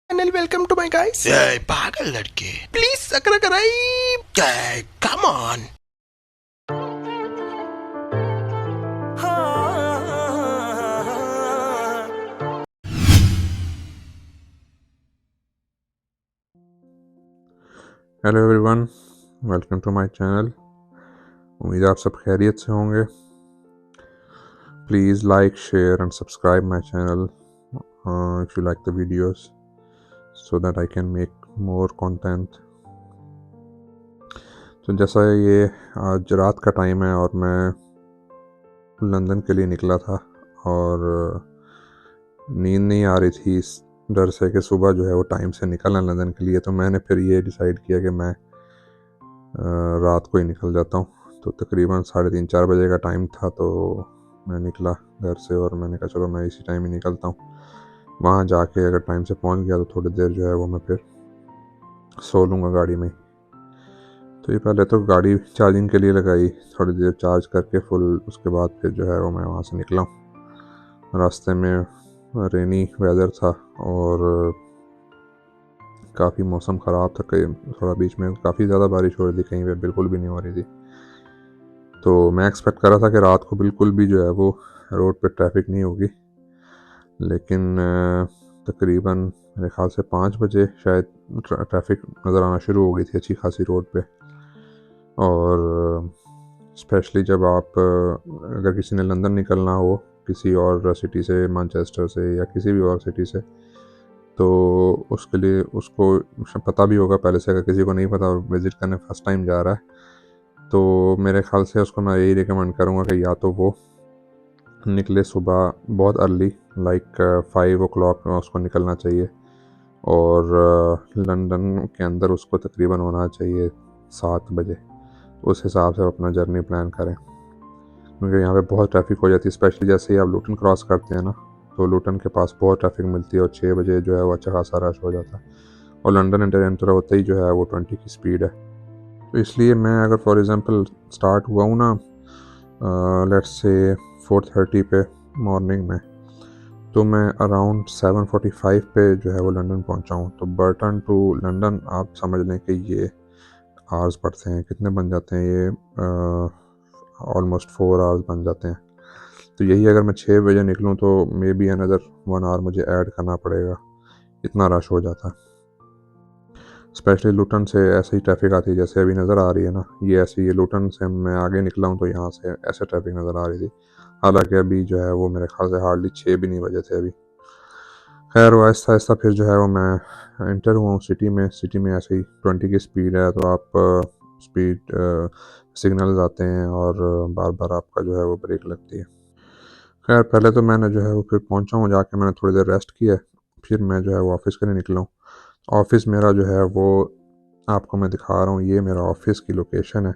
Channel welcome to my guys पागल लड़के please subscribe come on. Hello everyone, welcome to my channel. उम्मीद है आप सब खैरियत से होंगे। Please like, share and subscribe my channel if you like the videos so that I can make more content. तो जैसा ये आज रात का टाइम है और मैं लंदन के लिए निकला था और नींद नहीं आ रही थी इस डर से कि सुबह जो है वो टाइम से निकलना लंदन के लिए, तो मैंने फिर ये डिसाइड किया कि मैं रात को ही निकल जाता हूँ। तो तकरीबन 3:30-4 बजे का टाइम था, तो मैं निकला घर से और मैंने कहा चलो मैं इसी टाइम ही निकलता हूँ। वहाँ जाके अगर टाइम से पहुँच गया तो थोड़ी देर जो है वो मैं फिर सो लूँगा गाड़ी में। तो ये पहले तो गाड़ी चार्जिंग के लिए लगाई, थोड़ी देर चार्ज करके फुल, उसके बाद फिर जो है वो मैं वहाँ से निकला हूँ। रास्ते में रेनी वेदर था और काफ़ी मौसम ख़राब था, कहीं थोड़ा बीच में काफ़ी ज़्यादा बारिश हो रही थी, कहीं पे बिल्कुल भी नहीं हो रही थी। तो मैं एक्सपेक्ट कर रहा था कि रात को बिल्कुल भी जो है वो रोड पे ट्रैफिक नहीं होगी, लेकिन तकरीबन मेरे ख्याल से 5 बजे शायद ट्रैफिक नज़र आना शुरू हो गई थी अच्छी खासी रोड पे। और स्पेशली जब आप अगर किसी ने लंदन निकलना हो किसी और सिटी से, मैनचेस्टर से या किसी भी और सिटी से, तो उसके लिए उसको पता भी होगा पहले से। अगर किसी को नहीं पता और विज़िट करने फर्स्ट टाइम जा रहा है तो मेरे ख्याल से उसको मैं यही रिकमेंड करूँगा कि या तो वो निकले सुबह बहुत अर्ली, लाइक 5 o'clock उसको निकलना चाहिए और लंदन के अंदर उसको तकरीबन होना चाहिए 7 बजे। तो उस हिसाब से अपना जर्नी प्लान करें, क्योंकि यहाँ पे बहुत ट्रैफिक हो जाती है। स्पेशली जैसे ही आप लूटन क्रॉस करते हैं ना, तो लूटन के पास बहुत ट्रैफिक मिलती है और 6 बजे जो है वो अच्छा खासा रश हो जाता है। और लंदन एंटर होते ही जो है वो 20 की स्पीड है। तो इसलिए मैं अगर फॉर एग्ज़ाम्पल स्टार्ट हुआ हूँ ना लेट्स से 4:30 पे मॉर्निंग में, तो मैं अराउंड 7:45 पे जो है वो लंदन पहुंचा हूँ। तो बर्टन टू लंदन आप समझ लें कि ये आवर्स पड़ते हैं, कितने बन जाते हैं ये, ऑलमोस्ट 4 आवर्स बन जाते हैं। तो यही अगर मैं 6 बजे निकलूँ तो मे बी अनदर 1 आवर मुझे ऐड करना पड़ेगा, इतना रश हो जाता है। स्पेशली लुटन से ऐसे ही ट्रैफिक आती है जैसे अभी नज़र आ रही है ना, ये ऐसे, ये लुटन से मैं आगे निकला हूँ तो यहाँ से ऐसे ट्रैफिक नज़र आ रही थी। हालांकि अभी जो है वो मेरे ख्याल से हार्डली 6 भी नहीं बजे थे अभी। खैर वो आहिस्ता आहिस्ता फिर जो है वो मैं इंटर हुआ हूँ सिटी में। सिटी में ऐसे ही 20 की स्पीड है, तो आप स्पीड सिग्नल्स आते हैं और बार बार आपका जो है वो ब्रेक लगती है। खैर पहले तो मैंने जो है वो फिर पहुँचा हूँ, जाके मैंने थोड़ी देर रेस्ट किया, फिर मैं जो है वो ऑफिस के लिए निकला हूँ। ऑफिस मेरा जो है वो आपको मैं दिखा रहा हूँ, ये मेरा ऑफिस की लोकेशन है।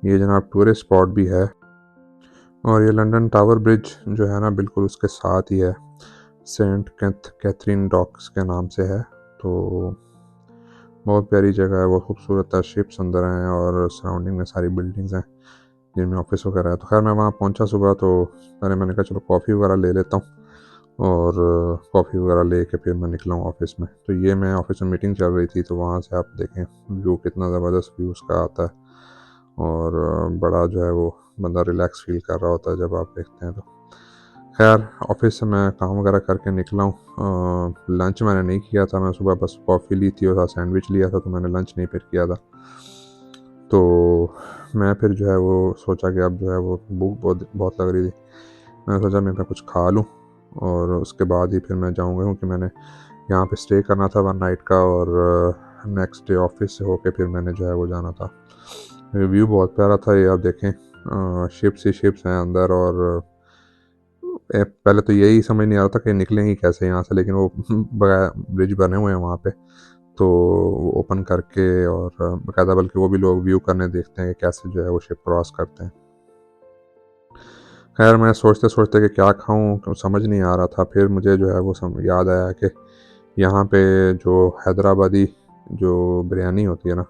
ये जनाब टूरिस्ट स्पॉट भी है और ये लंदन टावर ब्रिज जो है ना बिल्कुल उसके साथ ही है, सेंट कैथरीन डॉक्स के नाम से है। तो बहुत प्यारी जगह है, बहुत खूबसूरत है, शिप्स अंदर हैं और सराउंडिंग में सारी बिल्डिंग्स हैं जिनमें ऑफिस वगैरह है। तो खैर मैं वहाँ पहुँचा सुबह, तो पहले मैंने कहा चलो कॉफ़ी वगैरह ले लेता हूँ और कॉफ़ी वगैरह ले के फिर मैं निकला हूँ ऑफिस में। तो ये मैं ऑफिस में मीटिंग चल रही थी, तो वहाँ से आप देखें व्यू कितना ज़बरदस्त व्यू उसका आता है और बड़ा जो है वो बंदा रिलैक्स फील कर रहा होता है जब आप देखते हैं। तो खैर ऑफिस से मैं काम वगैरह करके निकला हूँ। लंच मैंने नहीं किया था, मैं सुबह बस कॉफ़ी ली थी और सैंडविच लिया था, तो मैंने लंच नहीं फिर किया था। तो मैं फिर जो है वो सोचा कि अब जो है वो भूख बहुत बहुत लग रही थी, मैंने सोचा मैं कुछ खा लूँ और उसके बाद ही फिर मैं जाऊँगा, क्योंकि मैंने यहाँ पे स्टे करना था 1 नाइट का और नेक्स्ट डे ऑफिस से होके फिर मैंने जो है वो जाना था। व्यू बहुत प्यारा था, ये आप देखें शिप्स ही शिप्स हैं अंदर। और पहले तो यही समझ नहीं आ रहा था कि निकलेंगे कैसे यहाँ से, लेकिन वो ब्रिज बने हुए हैं वहाँ पे, तो वो ओपन करके और बाकायदा, बल्कि वो भी लोग व्यू करने देखते हैं कि कैसे जो है वो शिप क्रॉस करते हैं। खैर मैं सोचते सोचते कि क्या खाऊं समझ नहीं आ रहा था, फिर मुझे जो है वो याद आया कि यहाँ पे जो हैदराबादी जो बिरयानी होती है ना,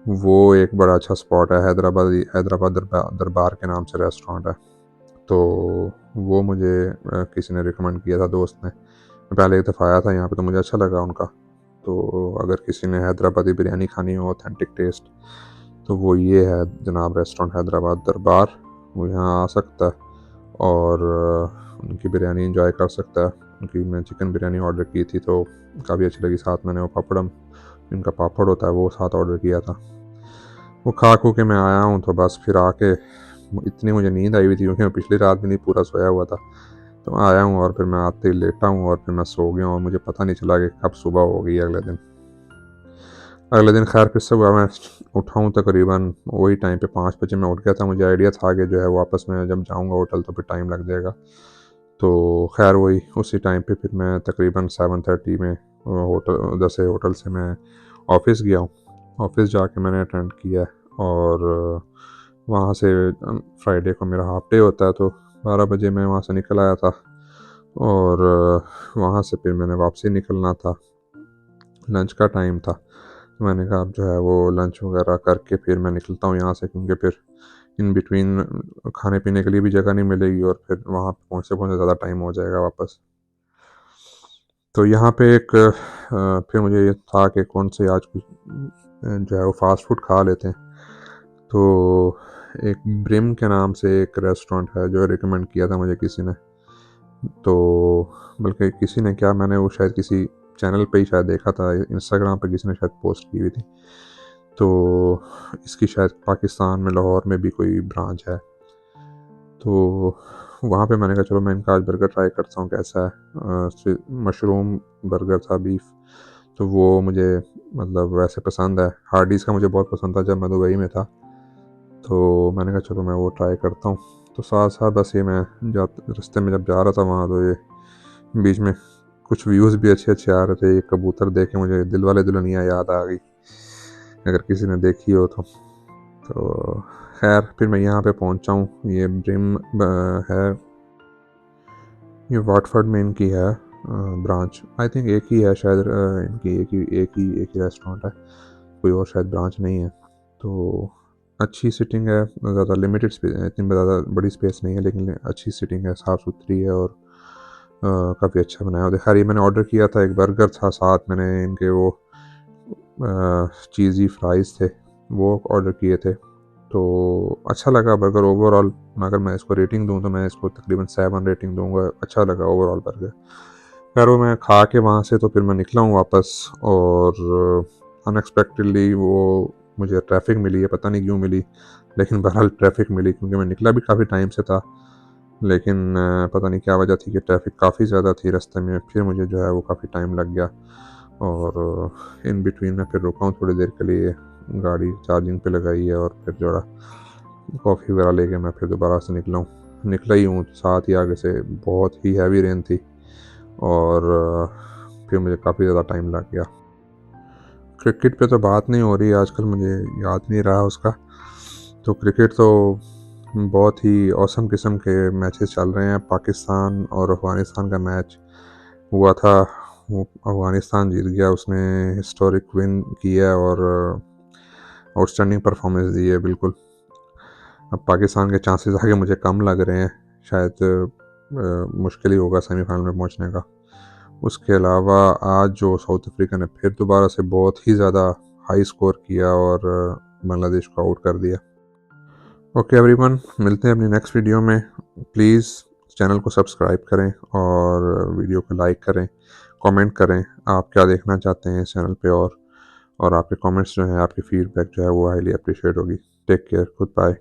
वो एक बड़ा अच्छा स्पॉट है। हैदराबाद दरबार के नाम से रेस्टोरेंट है। तो वो मुझे किसी ने रिकमेंड किया था, दोस्त ने, पहले एक दफ़ा आया था यहाँ पे तो मुझे अच्छा लगा उनका। तो अगर किसी ने हैदराबादी बिरयानी खानी हो ऑथेंटिक टेस्ट, तो वो ये है जनाब रेस्टोरेंट हैदराबाद दरबार, वो यहाँ आ सकता है और उनकी बिरयानी इंजॉय कर सकता है। उनकी मैं चिकन बिरयानी ऑर्डर की थी तो काफ़ी अच्छी लगी, साथ मैंने वो पापड़म, इनका पापड़ होता है, वो साथ ऑर्डर किया था। वो खा खू के मैं आया हूँ तो बस फिर आके इतनी मुझे नींद आई हुई थी क्योंकि मैं पिछली रात भी नहीं पूरा सोया हुआ था। तो मैं आया हूँ और फिर मैं आते ही लेटा हूँ और फिर मैं सो गया हूँ और मुझे पता नहीं चला कि कब सुबह हो गई अगले दिन खैर फिर से हुआ, मैं उठा हूँ तकरीबन वही टाइम पे 5 बजे मैं उठ गया था। मुझे आइडिया था कि जो है वापस मैं जब जाऊँगा होटल तो फिर टाइम लग जाएगा। तो खैर वही उसी टाइम पे फिर मैं तकरीबन 7:30 में होटल उधर से होटल से मैं ऑफ़िस गया हूँ। ऑफ़िस जाके मैंने अटेंड किया और वहाँ से फ्राइडे को मेरा हाफ डे होता है तो 12 बजे मैं वहाँ से निकल आया था और वहाँ से फिर मैंने वापसी निकलना था, लंच का टाइम था। तो मैंने कहा अब जो है वो लंच वगैरह करके फिर मैं निकलता हूँ यहाँ से, क्योंकि फिर इन बिटवीन खाने पीने के लिए भी जगह नहीं मिलेगी और फिर वहाँ पहुँचते पहुँचते ज़्यादा टाइम हो जाएगा वापस। तो यहाँ पे एक फिर मुझे ये था कि कौन से आज कुछ जो है वो फ़ास्ट फूड खा लेते हैं। तो एक ब्रिम के नाम से एक रेस्टोरेंट है जो रिकमेंड किया था मुझे किसी ने। तो बल्कि किसी ने क्या, मैंने वो शायद किसी चैनल पे ही शायद देखा था, इंस्टाग्राम पे किसी ने शायद पोस्ट की हुई थी। तो इसकी शायद पाकिस्तान में लाहौर में भी कोई ब्रांच है। तो वहाँ पे मैंने कहा चलो मैं इनका आज बर्गर ट्राई करता हूँ कैसा है। मशरूम बर्गर था, बीफ, तो वो मुझे मतलब वैसे पसंद है। हार्डीज़ का मुझे बहुत पसंद था जब मैं दुबई में था, तो मैंने कहा चलो मैं वो ट्राई करता हूँ। तो साथ साथ बस ये मैं रास्ते में जब जा रहा था वहाँ, तो ये बीच में कुछ व्यूज़ भी अच्छे अच्छे आ रहे थे। ये कबूतर देख के मुझे दिल वाले दुल्हनिया याद आ गई, अगर किसी ने देखी हो तो खैर फिर मैं यहाँ पे पहुँचा हूँ। ये ब्रिम है, ये वाटफोर्ड में इनकी है ब्रांच। आई थिंक एक ही है शायद, इनकी एक ही रेस्टोरेंट है, कोई और शायद ब्रांच नहीं है। तो अच्छी सिटिंग है, ज़्यादा लिमिटेड स्पेस, इतनी ज़्यादा बड़ी स्पेस नहीं है, लेकिन अच्छी सिटिंग है, साफ़ सुथरी है और काफ़ी अच्छा बनाया हुआ है। खैर ये मैंने ऑर्डर किया था, एक बर्गर था, साथ मैंने इनके वो चीज़ी फ्राइज़ थे वो ऑर्डर किए थे। तो अच्छा लगा बर्गर ओवरऑल। अगर मैं इसको रेटिंग दूँ तो मैं इसको तकरीबन 7 रेटिंग दूँगा। अच्छा लगा ओवरऑल बर्गर। खैर वो मैं खा के वहाँ से तो फिर मैं निकला हूँ वापस और अनएक्सपेक्टेडली वो मुझे ट्रैफिक मिली है, पता नहीं क्यों मिली, लेकिन बहरहाल ट्रैफिक मिली क्योंकि मैं निकला भी काफ़ी टाइम से था। लेकिन पता नहीं क्या वजह थी कि ट्रैफिक काफ़ी ज़्यादा थी रास्ते में, फिर मुझे जो है वो काफ़ी टाइम लग गया और इन बिटवीन मैं फिर रुका हूँ थोड़ी देर के लिए, गाड़ी चार्जिंग पे लगाई है और फिर जो कॉफ़ी वगैरह लेके मैं फिर दोबारा से निकला ही हूँ। साथ ही आगे से बहुत ही हैवी रेन थी और फिर मुझे काफ़ी ज़्यादा टाइम लग गया। क्रिकेट पे तो बात नहीं हो रही आजकल, मुझे याद नहीं रहा उसका। तो क्रिकेट तो बहुत ही औसम किस्म के मैचेस चल रहे हैं। पाकिस्तान और अफ़गानिस्तान का मैच हुआ था, वो अफ़गानिस्तान जीत गया, उसने हिस्टोरिक विन किया और आउटस्टैंडिंग परफॉर्मेंस दी है बिल्कुल। अब पाकिस्तान के चांसेस आगे मुझे कम लग रहे हैं, शायद मुश्किल ही होगा सेमीफाइनल में पहुंचने का। उसके अलावा आज जो साउथ अफ्रीका ने फिर दोबारा से बहुत ही ज़्यादा हाई स्कोर किया और बांग्लादेश को आउट कर दिया। ओके एवरीवन, मिलते हैं अपनी नेक्स्ट वीडियो में। प्लीज़ चैनल को सब्सक्राइब करें और वीडियो को लाइक करें, कमेंट करें आप क्या देखना चाहते हैं इस चैनल पे, और आपके कमेंट्स जो हैं, आपकी फीडबैक जो है वो हाईली अप्रिशिएट होगी। Take care, good bye.